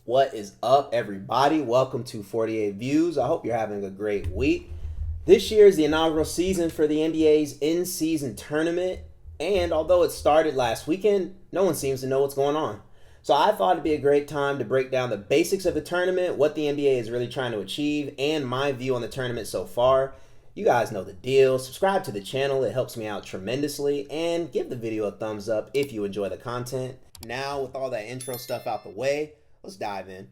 What is up, everybody? Welcome to 48 Views. I hope you're having a great week. This year is the inaugural season for the NBA's in-season tournament, and although it started last weekend, no one seems to know what's going on. So I thought it'd be a great time to break down the basics of the tournament, what the NBA is really trying to achieve, and my view on the tournament so far. You guys know the deal. Subscribe to the channel, it helps me out tremendously, and give the video a thumbs up if you enjoy the content. Now, with all that intro stuff out the way, let's dive in.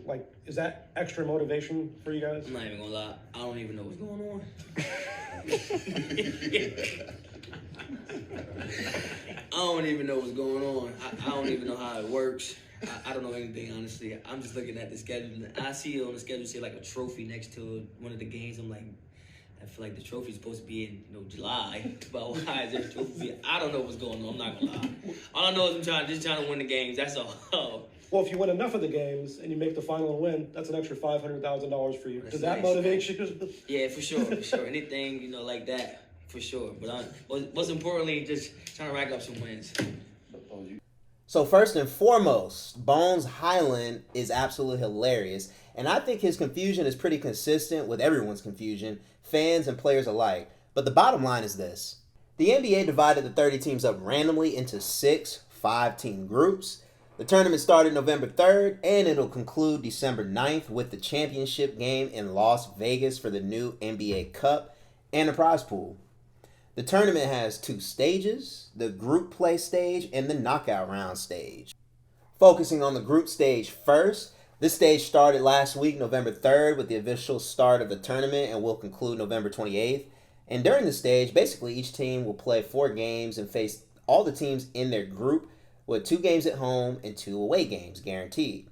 Like, is that extra motivation for you guys? I'm not even gonna lie. I don't even know what's going on. I don't even know what's going on. I don't even know how it works. I don't know anything, honestly. I'm just looking at the schedule. I see on the schedule, say like a trophy next to one of the games. I'm like, I feel like the trophy's supposed to be in July. But why is there a trophy? I don't know what's going on. I'm not gonna lie. All I know is I'm just trying to win the games. That's all. Well, if you win enough of the games and you make the final and win, that's an extra $500,000 for you. That's Does that nice. motivate you? Yeah, for sure. Anything, like that, for sure. But most importantly, just trying to rack up some wins. So first and foremost, Bones Hyland is absolutely hilarious, and I think his confusion is pretty consistent with everyone's confusion, fans and players alike. But the bottom line is this. The NBA divided the 30 teams up randomly into 6 5-team groups. The tournament started November 3rd, and it'll conclude December 9th with the championship game in Las Vegas for the new NBA Cup and a prize pool. The tournament has 2 stages, the group play stage and the knockout round stage. Focusing on the group stage first, this stage started last week, November 3rd, with the official start of the tournament and will conclude November 28th. And during the stage, basically each team will play 4 games and face all the teams in their group with 2 games at home and 2 away games guaranteed.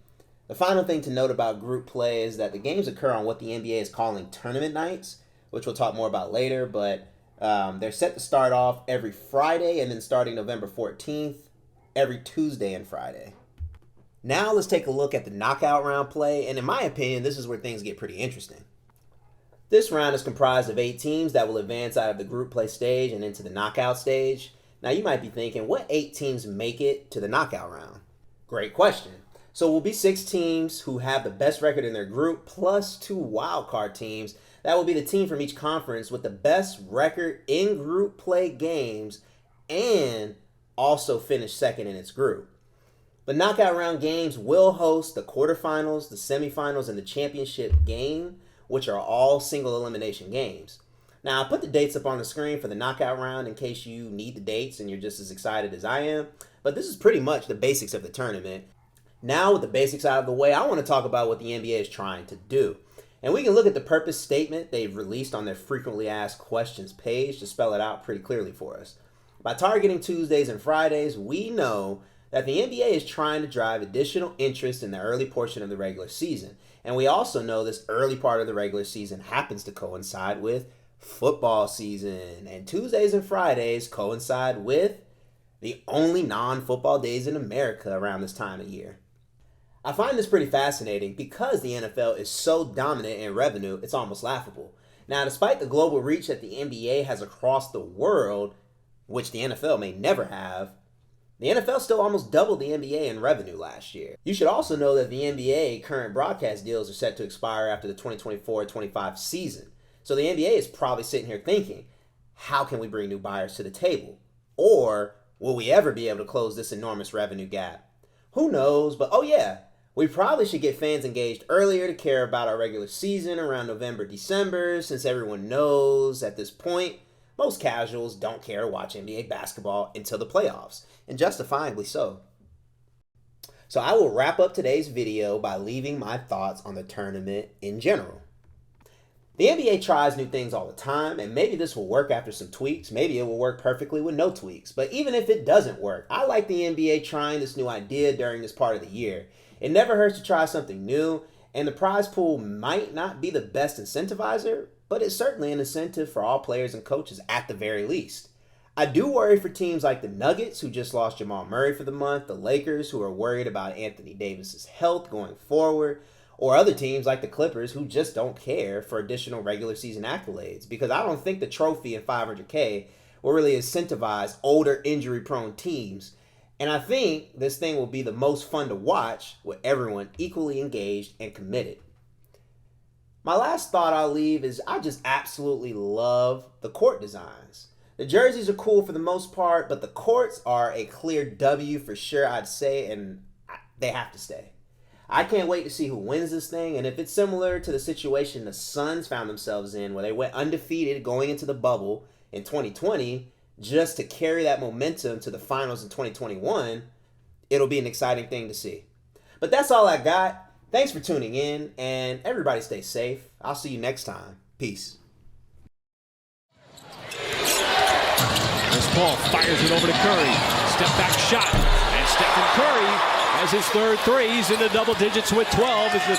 The final thing to note about group play is that the games occur on what the NBA is calling tournament nights, which we'll talk more about later, but they're set to start off every Friday and then starting November 14th, every Tuesday and Friday. Now let's take a look at the knockout round play, and in my opinion, this is where things get pretty interesting. This round is comprised of 8 teams that will advance out of the group play stage and into the knockout stage. Now you might be thinking, what 8 teams make it to the knockout round? Great question. So it will be 6 teams who have the best record in their group, plus 2 wildcard teams. That will be the team from each conference with the best record in group play games and also finish second in its group. The knockout round games will host the quarterfinals, the semifinals, and the championship game, which are all single elimination games. Now, I put the dates up on the screen for the knockout round in case you need the dates and you're just as excited as I am, but this is pretty much the basics of the tournament. Now, with the basics out of the way, I want to talk about what the NBA is trying to do. And we can look at the purpose statement they've released on their frequently asked questions page to spell it out pretty clearly for us. By targeting Tuesdays and Fridays, we know that the NBA is trying to drive additional interest in the early portion of the regular season. And we also know this early part of the regular season happens to coincide with football season. And Tuesdays and Fridays coincide with the only non-football days in America around this time of year. I find this pretty fascinating because the NFL is so dominant in revenue, it's almost laughable. Now, despite the global reach that the NBA has across the world, which the NFL may never have, the NFL still almost doubled the NBA in revenue last year. You should also know that the NBA current broadcast deals are set to expire after the 2024-25 season. So the NBA is probably sitting here thinking, how can we bring new buyers to the table? Or will we ever be able to close this enormous revenue gap? Who knows, but oh yeah, we probably should get fans engaged earlier to care about our regular season around November, December, since everyone knows at this point, most casuals don't care to watch NBA basketball until the playoffs, and justifiably so. So I will wrap up today's video by leaving my thoughts on the tournament in general. The NBA tries new things all the time, and maybe this will work after some tweaks. Maybe it will work perfectly with no tweaks. But even if it doesn't work, I like the NBA trying this new idea during this part of the year. It never hurts to try something new, and the prize pool might not be the best incentivizer, but it's certainly an incentive for all players and coaches at the very least. I do worry for teams like the Nuggets, who just lost Jamal Murray for the month, the Lakers, who are worried about Anthony Davis's health going forward, or other teams like the Clippers, who just don't care for additional regular season accolades, because I don't think the trophy and $500K will really incentivize older injury-prone teams. And I think this thing will be the most fun to watch with everyone equally engaged and committed. My last thought I'll leave is I just absolutely love the court designs. The jerseys are cool for the most part, but the courts are a clear W for sure, I'd say, and they have to stay. I can't wait to see who wins this thing, and if it's similar to the situation the Suns found themselves in, where they went undefeated going into the bubble in 2020, just to carry that momentum to the finals in 2021, it'll be an exciting thing to see. But that's all I got. Thanks for tuning in, and everybody stay safe. I'll see you next time. Peace. As Paul fires it over to Curry. Step back shot. And Stephen Curry has his third three. He's into double digits with 12 as the